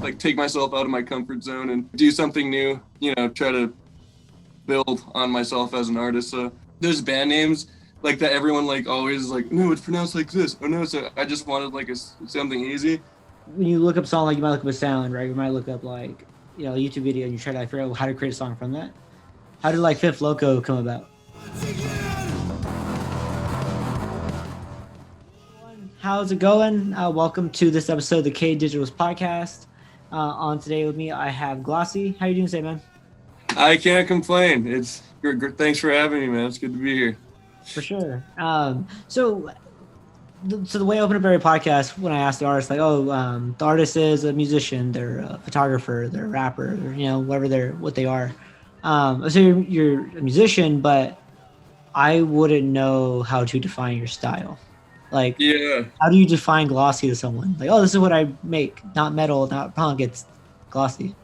like take myself out of my comfort zone and do something new, you know, try to build on myself as an artist. So there's band names like that everyone like always is like, no, it's pronounced like this. Oh no, so I just wanted like something easy. When you look up song, like you might look up a sound, right? You might look up like, you know, a YouTube video and you try to like, figure out how to create a song from that. How did like Fifth Loko come about? How's it going? Welcome to this episode of the KDigitals podcast. On today with me, I have Glossy. How you doing today, man? I can't complain. It's thanks for having me, man. It's good to be here. For sure. So the way I open up every podcast, when I ask the artist, like, the artist is a musician, they're a photographer, they're a rapper, or, you know, what they are. So you're a musician, but I wouldn't know how to define your style. Like, yeah, how do you define Glossy to someone? Like, oh, this is what I make, not metal, not punk, it's Glossy.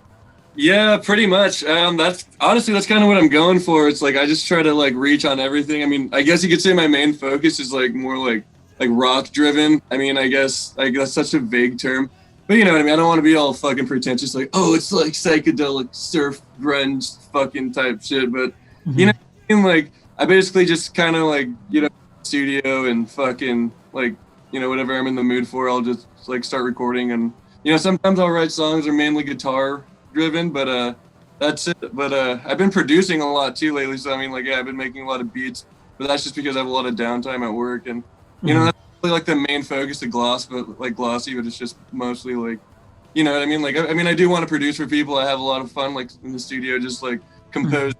Yeah, pretty much. That's kind of what I'm going for. It's like I just try to like reach on everything. I mean, I guess you could say my main focus is like more like rock driven. I mean, I guess that's such a vague term, but you know what I mean. I don't want to be all fucking pretentious, like, oh, it's like psychedelic surf grunge fucking type shit. But you know what I mean? Like, I basically just kind of like, you know, studio and fucking like, you know, whatever I'm in the mood for, I'll just like start recording. And you know, sometimes I'll write songs that are mainly guitar driven, but that's it. But I've been producing a lot too lately, so I mean, like, yeah, I've been making a lot of beats, but that's just because I have a lot of downtime at work. And you know, that's really like the main focus of Glossy, but it's just mostly like, you know what I mean? Like, I mean, I do want to produce for people. I have a lot of fun like in the studio, just like composing,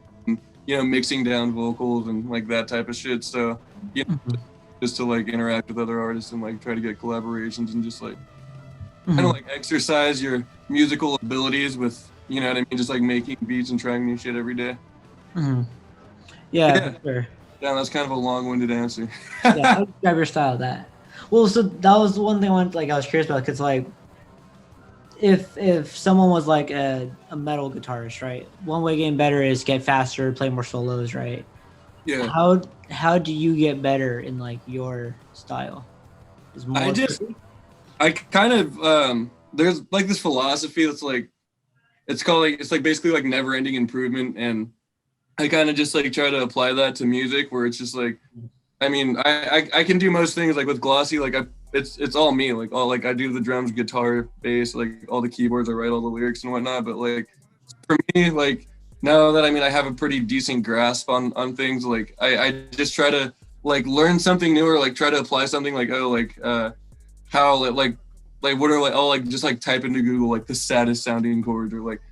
you know, mixing down vocals and like that type of shit. So you know, just to like interact with other artists and like try to get collaborations and just like kind of like exercise your musical abilities with, you know what I mean, just like making beats and trying new shit every day. Yeah, sure. Yeah, that's kind of a long-winded answer. Yeah, how do you describe your style? That well, so that was the one thing I was curious about, because like if someone was like a metal guitarist, right, one way getting better is get faster, play more solos, right? Yeah. How do you get better in like your style? Is more I kind of there's like this philosophy that's like, it's like basically like never ending improvement, and I kind of just like try to apply that to music, where it's just like, I mean, I can do most things like with Glossy, like it's all me, like all like I do the drums, guitar, bass, like all the keyboards, I write all the lyrics and whatnot. But like for me, like now that I mean I have a pretty decent grasp on things, like I just try to like learn something new, or like try to apply something, like how like what are like, oh, like just like type into Google like the saddest sounding chords, or like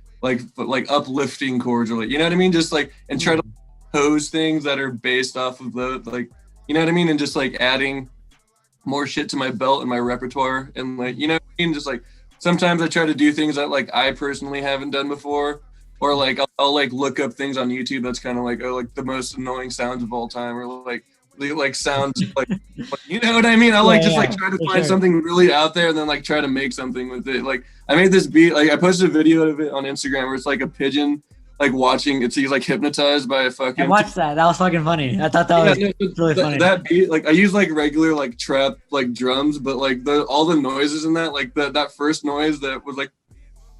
uplifting chords, or like, you know what I mean, just like, and try to pose things that are based off of the, like, you know what I mean, and just like adding more shit to my belt and my repertoire. And like, you know what I mean, just like sometimes I try to do things that like I personally haven't done before, or like I'll like look up things on YouTube that's kind of like, oh, like the most annoying sounds of all time, or like sounds like you know what I mean? I like try to find something really out there and then like try to make something with it. Like I made this beat, like I posted a video of it on Instagram where it's like a pigeon like watching, he's like hypnotized by a fucking. I watched that. That was fucking funny. I thought that was really funny. That beat, like I use like regular like trap like drums, but like all the noises in that, like that first noise that was like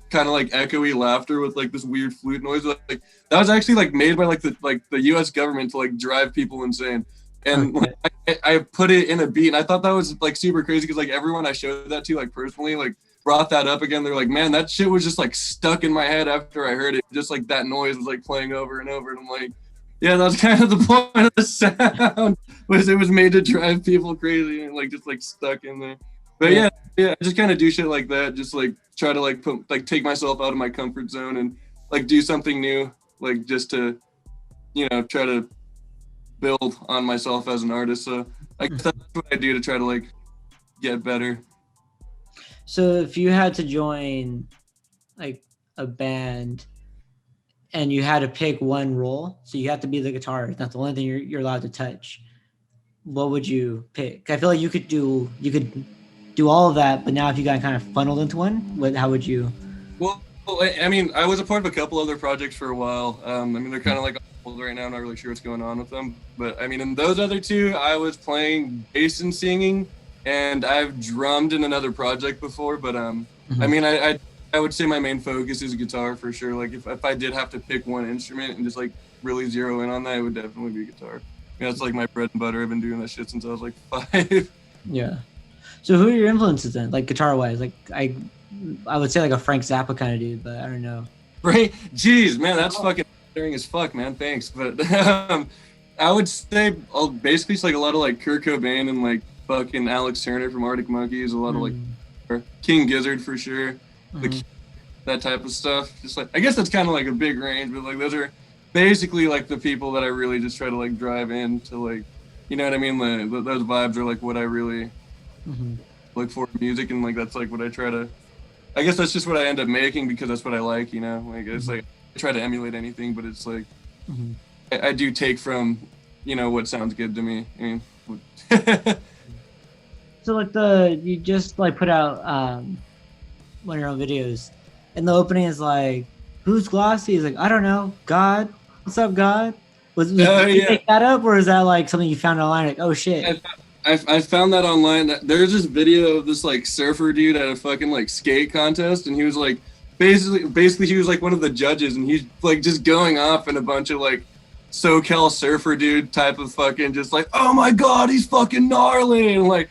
kind of like echoey laughter with like this weird flute noise, like that was actually like made by like the US government to like drive people insane. And like, I put it in a beat, and I thought that was like super crazy, because like everyone I showed that to, like personally, like brought that up again. They're like, man, that shit was just like stuck in my head after I heard it. Just like that noise was like playing over and over. And I'm like, yeah, that's kind of the point of the sound, was it was made to drive people crazy and like just like stuck in there. But yeah, I just kind of do shit like that. Just like try to like take myself out of my comfort zone and like do something new, like just to, you know, try to build on myself as an artist. So I guess that's what I do to try to like get better. So if you had to join like a band and you had to pick one role, so you have to be the guitarist, that's the only thing you're allowed to touch, what would you pick? I feel like you could do all of that, but now if you got kind of funneled into one, how would you? Well, I mean, I was a part of a couple other projects for a while. I mean, they're kind of like right now, I'm not really sure what's going on with them, but I mean, in those other two, I was playing bass and singing, and I've drummed in another project before. But I mean, I I would say my main focus is guitar for sure. Like if I did have to pick one instrument and just like really zero in on that, it would definitely be guitar. Yeah, it's like my bread and butter. I've been doing that shit since I was like 5. Yeah. So who are your influences then? Like guitar wise? Like I would say like a Frank Zappa kind of dude, but I don't know. Right? Jeez, man, that's fucking flattering as fuck, man. Thanks. But I would say basically it's like a lot of like Kurt Cobain and like fucking Alex Turner from Arctic Monkeys, a lot of like King Gizzard for sure. That type of stuff. Just like I guess that's kind of like a big range, but like those are basically like the people that I really just try to like drive into, like, you know what I mean? Like those vibes are like what I really look for in music, and like that's like what I try to. I guess that's just what I end up making because that's what I like, you know. Like it's like I try to emulate anything, but it's like I do take from, you know, what sounds good to me. I mean. So like you just like put out one of your own videos, and the opening is like, "Who's Glossy?" He's like, "I don't know, God. What's up, God?" Did you make that up, or is that like something you found online? Like, oh shit. I found that online. There's this video of this like surfer dude at a fucking like skate contest, and he was like basically he was like one of the judges, and he's like just going off in a bunch of like SoCal surfer dude type of fucking just like, oh my god, he's fucking gnarly, and like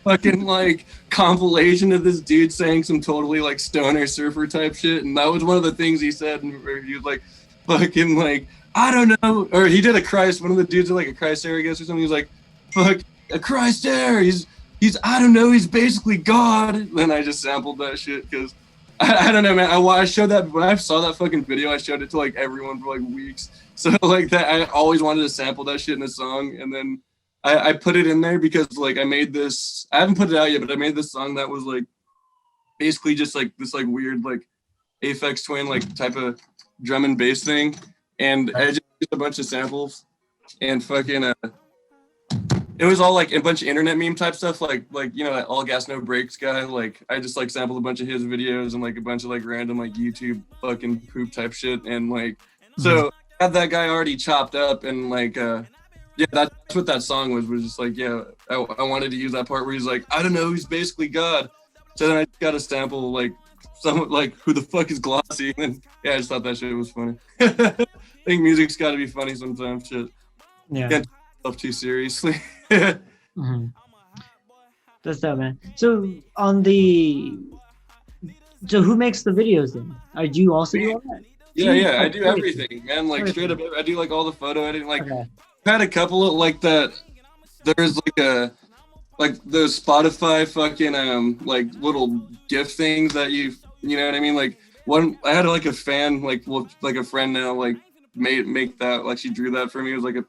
fucking like compilation of this dude saying some totally like stoner surfer type shit, and that was one of the things he said, and he was like fucking like, I don't know, or he did one of the dudes did like a Christ Air, I guess, or something. He was like, fuck a Christ Air, he's I don't know, he's basically God. Then I just sampled that shit because I don't know, man. I showed that when I saw that fucking video, I showed it to like everyone for like weeks. So like that, I always wanted to sample that shit in a song, and then I put it in there because like I made this. I haven't put it out yet, but I made this song that was like basically just like this like weird like Aphex Twin like type of drum and bass thing, and I just used a bunch of samples and fucking it was all like a bunch of internet meme type stuff, like you know, that All Gas No Brakes guy. Like I just like sampled a bunch of his videos and like a bunch of like random like YouTube fucking poop type shit, and like so I had that guy already chopped up, and like yeah, that's what that song was just like, yeah, I wanted to use that part where he's like, I don't know, he's basically God. So then I got a sample like someone like, who the fuck is Glossy? And then yeah, I just thought that shit was funny. I think music's got to be funny sometimes. Shit. Yeah. Can't take yourself too seriously. That's dope, man. So so who makes the videos then? Do you also do all that? Yeah, I do everything, man. Like straight up, I do like all the photo editing. Like I've had a couple of like that. There's like the Spotify fucking like little GIF things that you know what I mean. Like one, I had like a fan, like a friend now, like make that, like she drew that for me. It was like a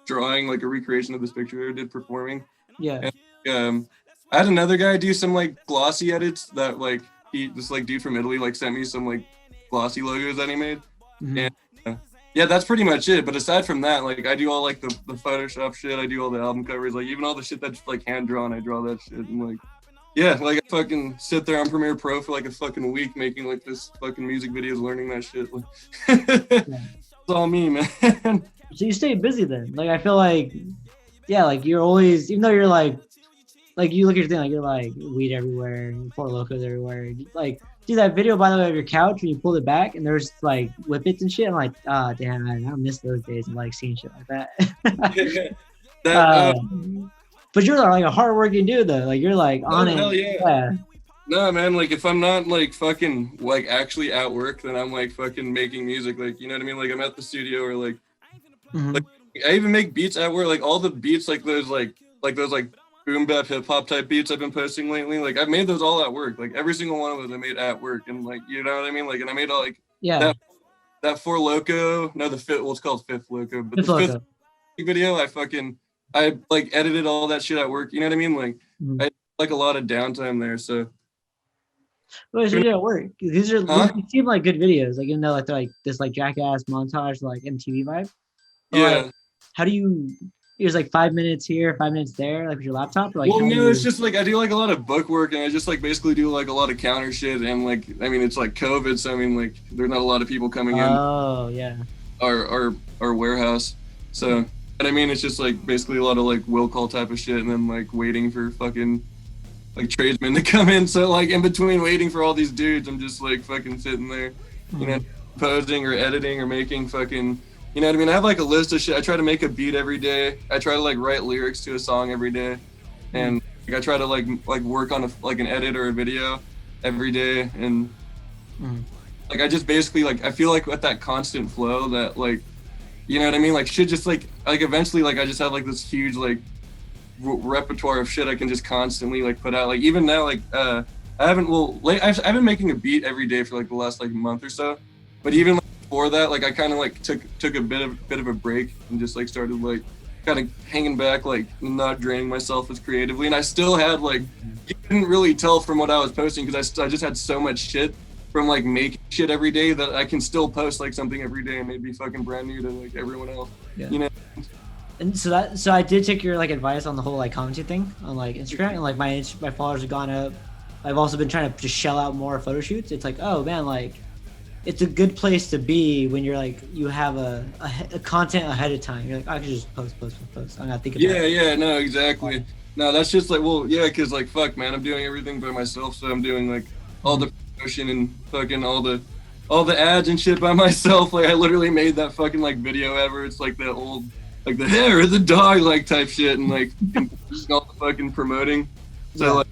drawing, like a recreation of this picture I did performing. Yeah. And, I had another guy do some like glossy edits that like this like dude from Italy like sent me some like glossy logos that he made. And yeah, that's pretty much it. But aside from that, like I do all like the Photoshop shit. I do all the album covers, like even all the shit that's like hand drawn. I draw that shit, and like yeah, like I fucking sit there on Premiere Pro for like a fucking week making like this fucking music videos, learning that shit. Like, it's all me, man. So you stay busy then. Like I feel like, yeah, like you're always, even though you're like you look at your thing, like you're like weed everywhere, Four Lokos everywhere. Like, do that video by the way of your couch when you pulled it back and there's like whippets and shit. I'm like, damn, I miss those days of like seeing shit like that. But you're like a hardworking dude though. Like you're like on it. Hell yeah. No, man, like if I'm not like fucking like actually at work, then I'm like fucking making music. Like, you know what I mean? Like I'm at the studio or like I even make beats at work. Like all the beats, like those boom bap hip hop type beats I've been posting lately. Like I've made those all at work. Like every single one of those I made at work, and like, you know what I mean? Like, and I made all like that Four Loko. No, the fifth. Well, it's called Fifth Loko, but the fifth video, I like edited all that shit at work. You know what I mean? Like I had, like a lot of downtime there. So. Wait, so you're at work? These seem like good videos. Like even though like they're like this like jackass montage, like MTV vibe. Yeah. Like, how do you? There's like 5 minutes here, 5 minutes there, like with your laptop. Or like, well, no, it's just like I do like a lot of book work, and I just like basically do like a lot of counter shit, and like I mean it's like COVID, so I mean like there's not a lot of people coming in. Oh yeah. Our warehouse, so and I mean it's just like basically a lot of like will call type of shit, and then like waiting for fucking tradesmen to come in. So like in between waiting for all these dudes, I'm just like fucking sitting there, you know, posing or editing or making fucking, you know what I mean? I have like a list of shit. I try to make a beat every day. I try to like write lyrics to a song every day, and like, I try to like work on an edit or a video every day, and like I just basically like I feel like with that constant flow that like, you know what I mean? Like shit just like eventually like I just have like this huge like repertoire of shit I can just constantly like put out. Like even now like I've been making a beat every day for like the last like month or so, but even like, before that like I kind of like took a bit of a break and just like started like kind of hanging back, like not draining myself as creatively. And I still had like, you couldn't really tell from what I was posting because I just had so much shit from like making shit every day that I can still post like something every day and it'd be fucking brand new to like everyone else. Yeah. You know. And so I did take your like advice on the whole like commenting thing on like Instagram, and like my followers have gone up. I've also been trying to just shell out more photo shoots. It's like, oh man, like it's a good place to be when you're like you have a content ahead of time. You're like, I can just post. I'm not thinking. Yeah, no, exactly. No, that's just like, well, yeah, because like fuck, man, I'm doing everything by myself, so I'm doing like all the promotion and fucking all the ads and shit by myself. Like I literally made that fucking like video ever. It's like that old. Like the hair of the dog like type shit and like all the fucking promoting. So like,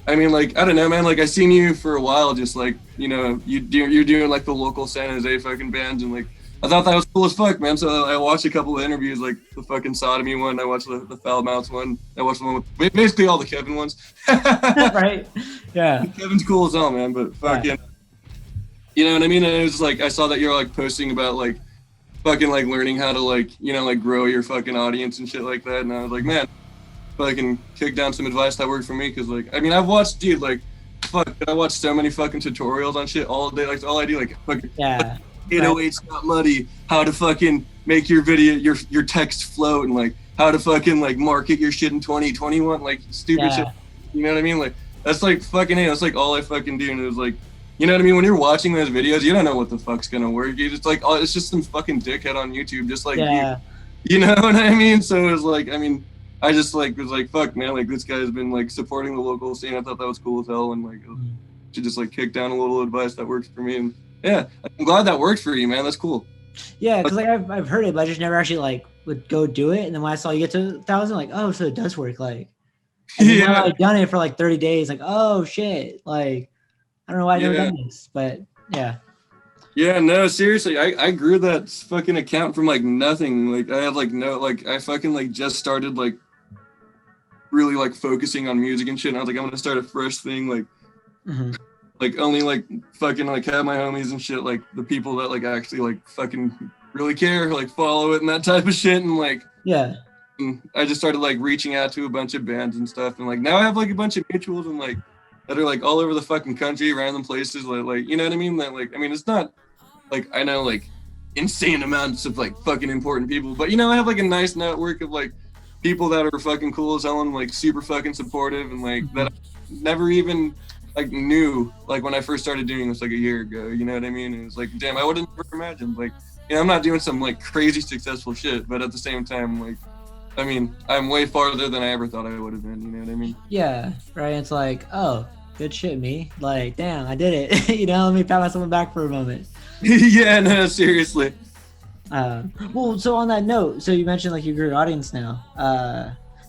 I mean like I don't know, man. Like I seen you for a while, just like you know you're doing like the local San Jose fucking bands, and like I thought that was cool as fuck, man. So I watched a couple of interviews, like the fucking Sodomy one. I watched the Foul Mouths one. I watched the one with basically all the Kevin ones. Right. Yeah. Kevin's cool as hell, man. But fucking, you know what I mean? And it was like I saw that you're like posting about like. Fucking like learning how to like, you know, like grow your fucking audience and shit like that. And I was like, man, fucking kick down some advice that worked for me. Cause like, I mean, I've watched, dude, like, fuck, I watched so many fucking tutorials on shit all day. Like all I do, like fucking 808's not muddy, how to fucking make your video, your text float, and like how to fucking like market your shit in 2021, like stupid shit. You know what I mean? Like that's like fucking, hey, that's like all I fucking do. And it was like, you know what I mean? When you're watching those videos, you don't know what the fuck's gonna work. You just like, oh, it's just some fucking dickhead on YouTube, just like you know what I mean? So it was like, I mean, I just like was like, fuck, man, like this guy's been like supporting the local scene. I thought that was cool as hell, and like, to just like kick down a little advice that works for me. And yeah, I'm glad that works for you, man. That's cool. Yeah, because like I've heard it, but I just never actually like would go do it. And then when I saw you get to 1,000, like, oh, so it does work. Like, and then when I've done it for like 30 days, like, oh shit, like. I don't know why I never done this, but yeah. Yeah, no, seriously, I grew that fucking account from like nothing. Like I had like I fucking like just started like really like focusing on music and shit. And I was like, I'm gonna start a fresh thing, like like only like fucking like have my homies and shit, like the people that like actually like fucking really care, like follow it and that type of shit. And like and I just started like reaching out to a bunch of bands and stuff. And like now I have like a bunch of mutuals and like that are like all over the fucking country, random places, like you know what I mean? That like I mean it's not like I know like insane amounts of like fucking important people, but you know I have like a nice network of like people that are fucking cool as hell and like super fucking supportive and like that I never even like knew like when I first started doing this like a year ago, you know what I mean? And it's like damn, I would have never imagined like you know I'm not doing some like crazy successful shit, but at the same time like I mean, I'm way farther than I ever thought I would have been, you know what I mean? Yeah, right. It's like, oh, good shit, me. Like, damn, I did it. You know, let me pat myself back for a moment. Yeah, no, seriously. Well, so on that note, so you mentioned like you grew your audience now.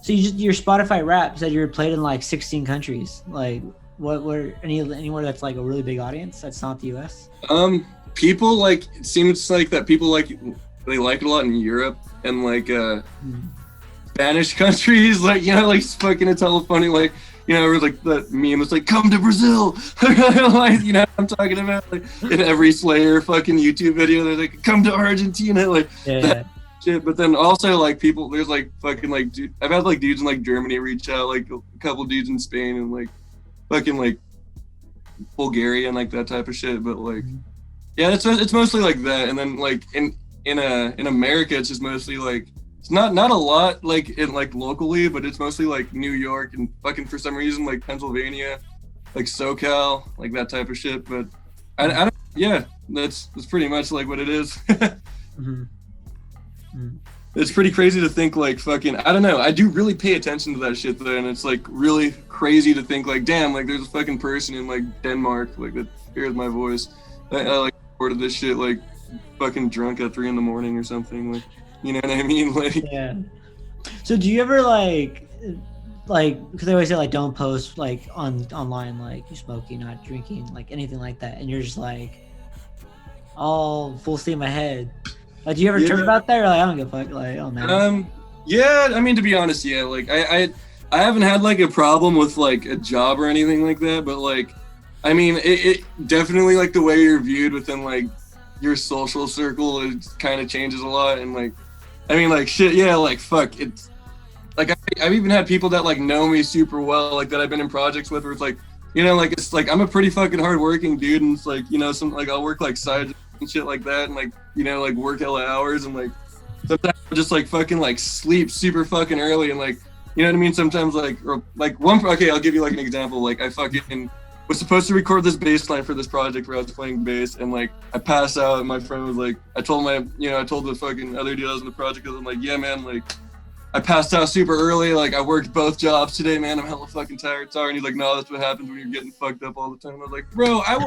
So your Spotify Wrap said you were played in like 16 countries. Like, what were anywhere that's like a really big audience that's not the US? People like it seems like that people like they like it a lot in Europe and like Spanish countries, like you know, like fucking it's hella funny, like you know, or like that meme. It's like come to Brazil, like you know what I'm talking about. Like in every Slayer fucking YouTube video, they're like come to Argentina, like that shit. But then also like people, there's like fucking like I've had like dudes in like Germany reach out, like a couple dudes in Spain and like fucking like Bulgaria and like that type of shit. But like yeah, it's mostly like that, and then like in America, it's just mostly like. It's not a lot like in like locally, but it's mostly like New York and fucking for some reason like Pennsylvania, like SoCal, like that type of shit. But I don't, yeah, that's pretty much like what it is. it's pretty crazy to think like fucking, I don't know, I do really pay attention to that shit though, and it's like really crazy to think like, damn, like there's a fucking person in like Denmark like that hears my voice. I like recorded this shit like fucking drunk at 3 a.m. or something, like, you know what I mean? Like, Yeah. So do you ever like because they always say like don't post like online like you smoking, not drinking, like anything like that, and you're just like all full steam ahead. Like, do you ever trip about that? Or like, I don't give a fuck. Like, oh man. Yeah, I mean, to be honest, yeah, like I haven't had like a problem with like a job or anything like that, but like, I mean, it definitely like the way you're viewed within like your social circle, it kind of changes a lot. And like, I mean, like shit, yeah, like fuck, it's like I've even had people that like know me super well, like that I've been in projects with, where it's like, you know, like it's like I'm a pretty fucking hardworking dude, and it's like, you know, some like I'll work like side and shit like that, and like, you know, like work hella hours, and like sometimes I'll just like fucking like sleep super fucking early, and like, you know what I mean? Sometimes like, or like okay, I'll give you like an example. Like I fucking was supposed to record this bass line for this project where I was playing bass, and like I passed out, and my friend was like, I told the fucking other dude I was in the project, because I'm like, yeah man, like I passed out super early, like I worked both jobs today, man, I'm hella fucking tired, sorry. And he's like, no, that's what happens when you're getting fucked up all the time. I was like, bro, I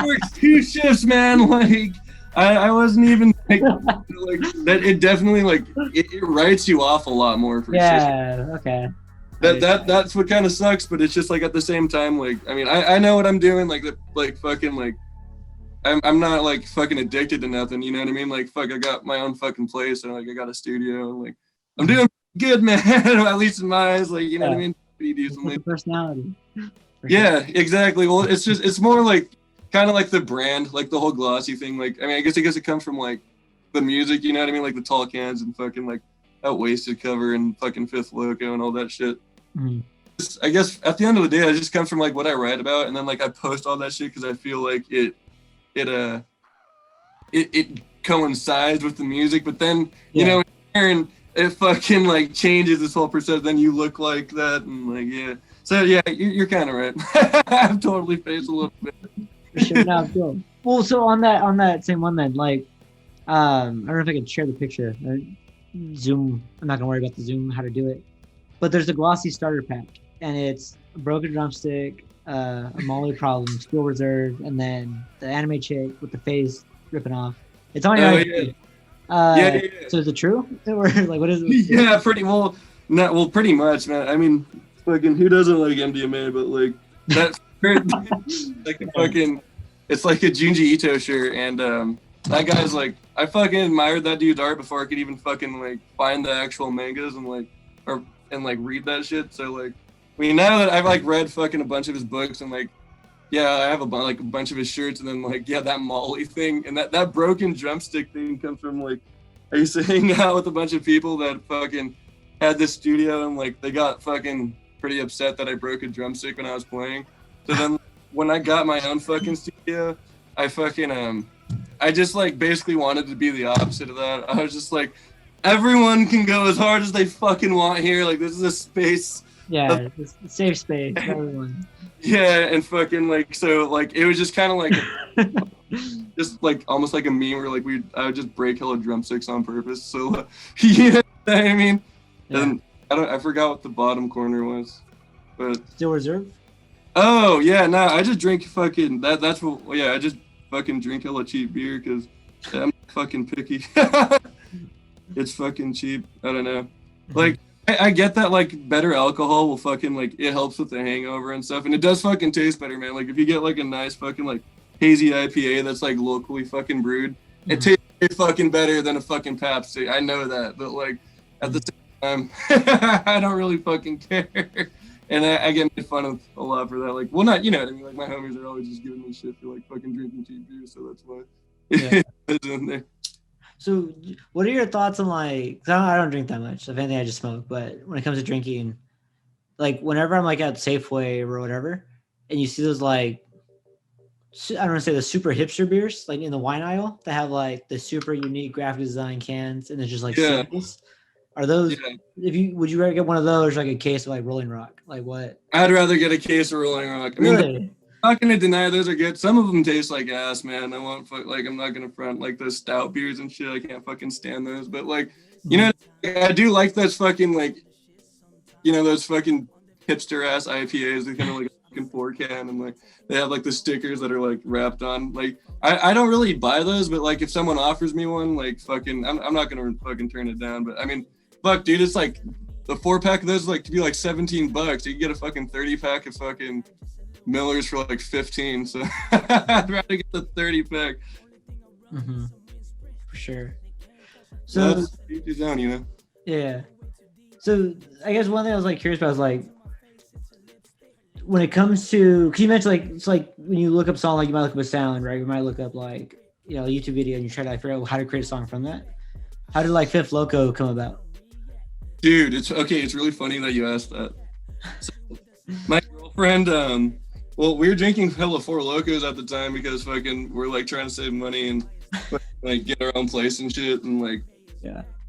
worked 2 shifts, man. Like I wasn't even like that. It definitely like it writes you off a lot more for yeah, sure. Okay. That's what kind of sucks, but it's just like at the same time, like I mean, I know what I'm doing, like fucking like I'm not like fucking addicted to nothing, you know what I mean? Like fuck, I got my own fucking place, and like I got a studio, and like I'm doing good, man. At least in my eyes, like, you know what I mean? Pretty decently. Personality. Yeah, exactly. Well, it's more like kind of like the brand, like the whole Glossy thing. Like, I mean, I guess it comes from like the music, you know what I mean? Like the tall cans and fucking like that wasted cover and fucking Fifth Loko and all that shit. Mm-hmm. I guess at the end of the day, it just comes from like what I write about, and then like I post all that shit because I feel like it coincides with the music. But then you know, and it fucking like changes this whole perception. Then you look like that, and like yeah. So yeah, you're kind of right. I've totally faced a little bit. For sure. No, cool. Well, so on that same one then, like, I don't know if I can share the picture or Zoom. I'm not gonna worry about the Zoom how to do it, but there's a Glossy starter pack, and it's a broken drumstick, a Molly problem, Steel Reserve, and then the anime chick with the face ripping off. It's on your yeah. So is it true? Or like, what is it? Yeah, pretty well. Not well, pretty much, man. I mean, fucking who doesn't like MDMA? But like that's like a fucking, it's like a Junji Ito shirt, and that guy's like, I fucking admired that dude's art before I could even fucking like find the actual mangas and like like read that shit. So like, I mean, now that I've like read fucking a bunch of his books, and like, yeah, I have a bunch of his shirts, and then like, yeah, that Molly thing and that broken drumstick thing comes from like, I used to hang out with a bunch of people that fucking had this studio, and like they got fucking pretty upset that I broke a drumstick when I was playing. So then when I got my own fucking studio, I fucking I just like basically wanted to be the opposite of that. I was just like, everyone can go as hard as they fucking want here. Like this is a space. Yeah, it's a safe space for everyone. Yeah, and fucking like, so like it was just kind of like just like almost like a meme where like I would just break hella drumsticks on purpose. So you know what I mean? Yeah. And I forgot what the bottom corner was, but Steel Reserve. Oh yeah, no, I just drink fucking that's what. Yeah, I just fucking drink hella cheap beer because I'm fucking picky. It's fucking cheap. I don't know. Like I get that like better alcohol will fucking like it helps with the hangover and stuff, and it does fucking taste better, man. Like if you get like a nice fucking like hazy IPA that's like locally fucking brewed, it tastes fucking better than a fucking Pabst. I know that, but like at the same time, I don't really fucking care. And I get made fun of a lot for that. Like, well, not, you know what I mean? Like, my homies are always just giving me shit for, like, fucking drinking cheap beer, so that's why it's in there. So, what are your thoughts on, like, cause I don't drink that much. If anything, I just smoke. But when it comes to drinking, like, whenever I'm, like, at Safeway or whatever, and you see those, like, I don't want to say the super hipster beers, like, in the wine aisle, that have, like, the super unique graphic design cans, and it's just, like, samples. Are those? Yeah. Would you rather get one of those, or like a case of like Rolling Rock? Like what? I'd rather get a case of Rolling Rock. I mean, not gonna deny those are good. Some of them taste like ass, man. I won't like I'm not gonna front like those stout beers and shit. I can't fucking stand those. But like, you know, I do like those fucking like, you know, those fucking hipster ass IPAs. They're kind of like a fucking 4-can and like they have like the stickers that are like wrapped on. Like I don't really buy those, but like if someone offers me one, like fucking I'm not gonna fucking turn it down. But I mean, fuck, dude, it's like the 4-pack of those like to be like $17. You can get a fucking 30-pack of fucking Miller's for like 15, so I'd rather get the 30-pack. For sure. So that's each his own, you know. Yeah. So I guess one thing I was like curious about is like when it comes to, because you mentioned like it's like when you look up song, like you might look up a sound, right? You might look up like, you know, a YouTube video and you try to like figure out how to create a song from that. How did like Fifth Loko come about? Dude, it's okay. It's really funny that you asked that. So, my girlfriend, well, we were drinking hella Four Lokos at the time because fucking we're like trying to save money and like get our own place and shit, and like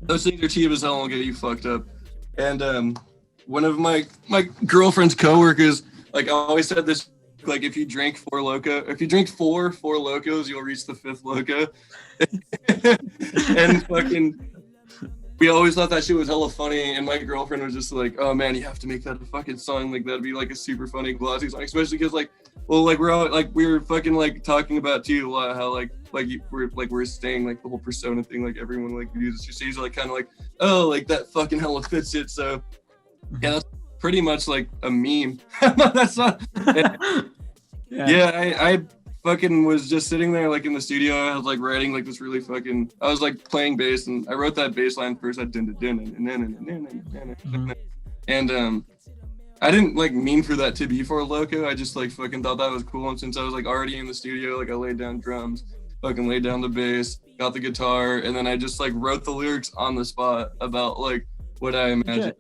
those things are cheap as hell and will get you fucked up. And one of my girlfriend's coworkers like always said this, like if you drink four Lokos, you'll reach the fifth Loco. And fucking we always thought that shit was hella funny, and my girlfriend was just like, oh man, you have to make that a fucking song, like that'd be like a super funny Glossy song, especially because like, well, like we're all like we were fucking like talking about too a lot how we're saying like the whole persona thing, like everyone like uses she's like kind of like, oh, like that fucking hella fits it. So yeah, that's pretty much like a meme. That's not I fucking was just sitting there like in the studio. I was like writing like this really fucking, I was like playing bass, and I wrote that bass line first. I and I didn't like mean for that to be for a Loko. I just like fucking thought that was cool. And since I was like already in the studio, like I laid down drums, fucking laid down the bass, got the guitar, and then I just like wrote the lyrics on the spot about like what I imagined.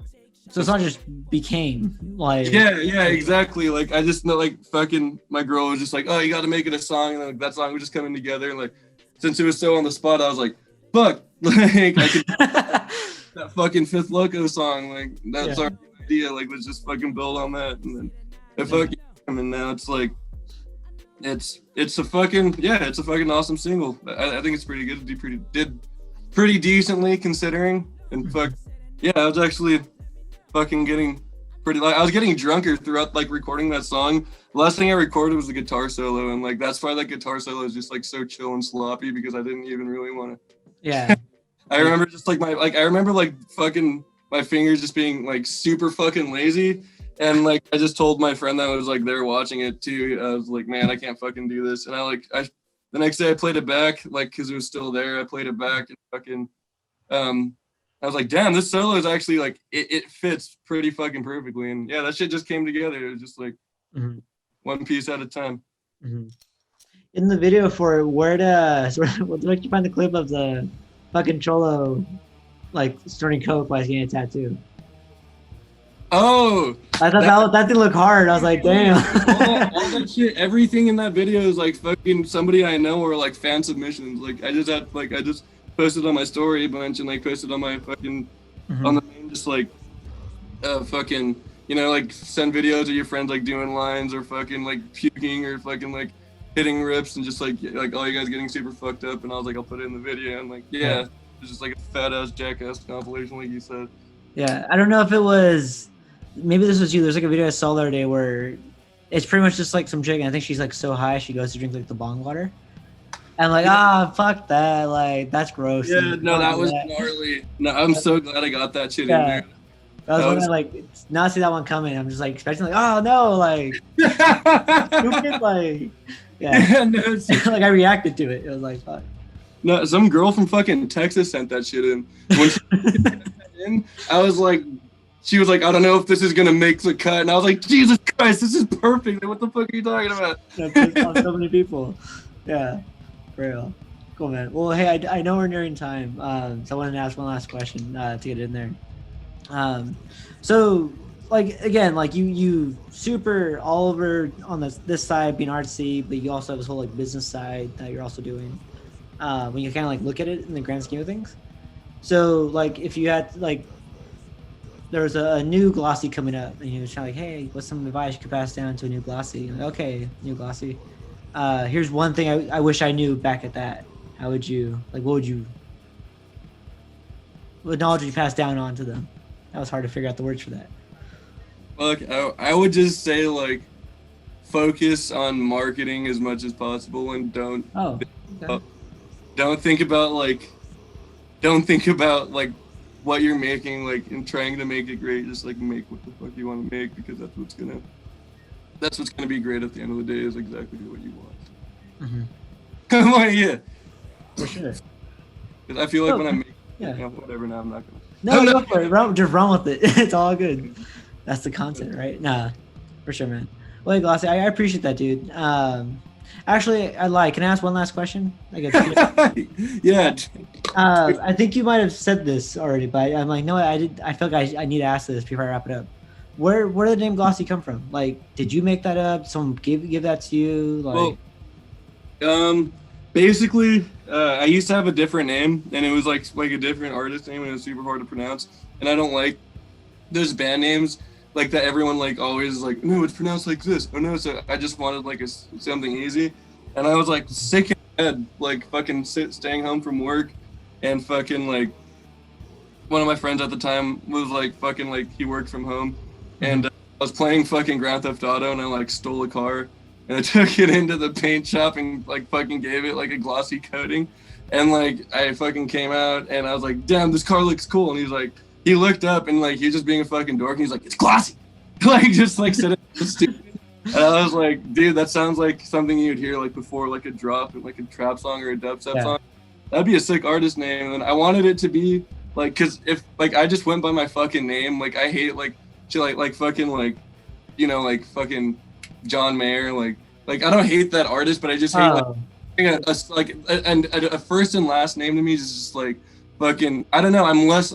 So it's not just became like yeah exactly. Like I just know like fucking my girl was just like, oh, you got to make it a song, and like that song was just coming together, and like since it was so on the spot, I was like, fuck, like I could that fucking Fifth Loko song, like that's our idea, like let's just fucking build on that, and then it fucking and now it's like it's a fucking it's a fucking awesome single. I think it's pretty good. Did pretty decently considering, and fuck I was actually fucking getting pretty like I was getting drunker throughout like recording that song. The last thing I recorded was the guitar solo, and like that's why that guitar solo is just like so chill and sloppy, because I didn't even really want to I remember just like I remember like fucking my fingers just being like super fucking lazy, and like I just told my friend that was like there watching it too. I was like, man, I can't fucking do this. And I the next day I played it back, like because it was still there. I played it back and fucking I was like, damn, this solo is actually like it fits pretty fucking perfectly. And yeah, that shit just came together. It was just like one piece at a time. In the video for it, where did you find the clip of the fucking cholo like snorting coke while he's getting a tattoo? Oh, I thought that thing looked hard. I was like, damn. all that shit, everything in that video is like fucking somebody I know, or like fan submissions. Like I just posted on my story a bunch, and like posted on my fucking on the main, just like fucking, you know, like send videos of your friends like doing lines or fucking like puking or fucking like hitting rips, and just like all you guys getting super fucked up, and I was like, I'll put it in the video, and like it's just like a fat ass jackass compilation, like you said. Yeah, I don't know if it was, maybe this was you. There's like a video I saw the other day where it's pretty much just like some chick, and I think she's like so high she goes to drink like the bong water. And like, fuck that, like that's gross. Yeah, no, that was gnarly. No, I'm so glad I got that shit in there. That was when I like not see that one coming. I'm just like expecting like, oh no, like stupid, like no, like I reacted to it. It was like, fuck. No, some girl from fucking Texas sent that shit in. When she sent that in, I was like, she was like, I don't know if this is gonna make the cut, and I was like, Jesus Christ, this is perfect. What the fuck are you talking about? So many people. Yeah. For real. Cool, man. Well, hey, I know we're nearing time, so I wanted to ask one last question to get in there. So, like, again, like you super all over on this side being artsy, but you also have this whole like business side that you're also doing. When you kind of like look at it in the grand scheme of things. So, like, if you had like, there was a new Glossy coming up, and he was trying like, hey, what's some advice you could pass down to a new Glossy? Like, okay, new Glossy. Here's one thing I wish I knew back at that. How would you like? What knowledge would you pass down on to them? That was hard to figure out the words for that. Fuck, I would just say like focus on marketing as much as possible and don't think about like what you're making like and trying to make it great. Just like make what the fuck you want to make, because that's what's gonna be great at the end of the day, is exactly what you want. Come on, yeah. For sure. I feel like when I make whatever, now I'm not gonna. No, for it. Just run with it. It's all good. That's the content, right? Nah, for sure, man. Well, Glossy, I appreciate that, dude. Actually, I lied. Can I ask one last question? Yeah. I think you might have said this already, but I'm like, no, I feel like I need to ask this before I wrap it up. Where did the name Glossy come from? Like, did you make that up? Someone give that to you? Like, well, basically, I used to have a different name, and it was like a different artist name, and it was super hard to pronounce. And I don't like those band names like that. Everyone like always is like, no, it's pronounced like this. Oh no, so I just wanted like something easy, and I was like sick in bed, like fucking staying home from work, and fucking like one of my friends at the time was like fucking like he worked from home, and I was playing fucking Grand Theft Auto, and I like stole a car. And I took it into the paint shop and like fucking gave it like a glossy coating. And like I fucking came out and I was like, damn, this car looks cool. And he's like, he looked up and like he was just being a fucking dork. And he's like, it's glossy. Like just like said it stupid. And I was like, dude, that sounds like something you'd hear like before like a drop in like a trap song or a dubstep song. That'd be a sick artist name. And I wanted it to be like, cause if like I just went by my fucking name, like I hate like shit like fucking like, you know, like fucking John Mayer, like I don't hate that artist, but I just hate like a first and last name to me is just like fucking, I don't know. I'm less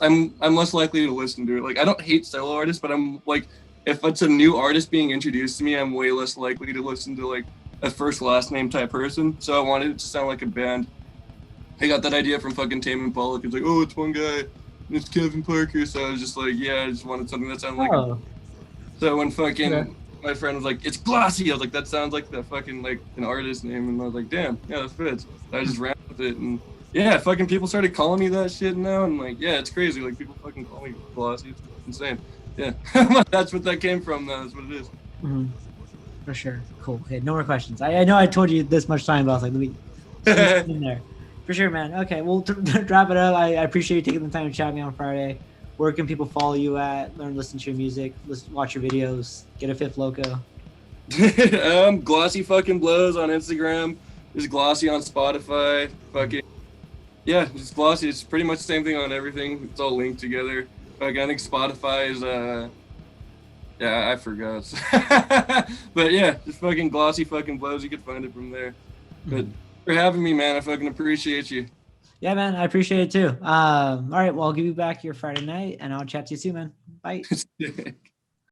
likely to listen to it. Like I don't hate solo artists, but I'm like, if it's a new artist being introduced to me, I'm way less likely to listen to like a first last name type person. So I wanted it to sound like a band. I got that idea from fucking Tame Impala. It's like, oh, it's one guy, it's Kevin Parker. So I was just like, yeah, I just wanted something that sounded like. So when fucking my friend was like, it's Glossy, I was like, that sounds like the fucking like an artist name, and I was like, damn, yeah, that fits. So I just ran with it, and yeah, fucking people started calling me that shit now, and like, yeah, it's crazy. Like people fucking call me Glossy. It's insane. Yeah, that's what that came from. Though. That's what it is. For sure. Cool. Okay, no more questions. I know I told you this much time, but I was like, let me in there. For sure, man. Okay, well, to wrap it up, I appreciate you taking the time to chat with me on Friday. Where can people follow you at? Learn, listen to your music, watch your videos, get a fifth Loko. Glossy fucking blows on Instagram. There's Glossy on Spotify. Fucking yeah, just Glossy. It's pretty much the same thing on everything. It's all linked together. Like I think Spotify is yeah, I forgot. But yeah, just fucking Glossy fucking blows. You could find it from there. But for having me, man, I fucking appreciate you. Yeah, man, I appreciate it too. All right, well, I'll give you back your Friday night, and I'll chat to you soon, man. Bye.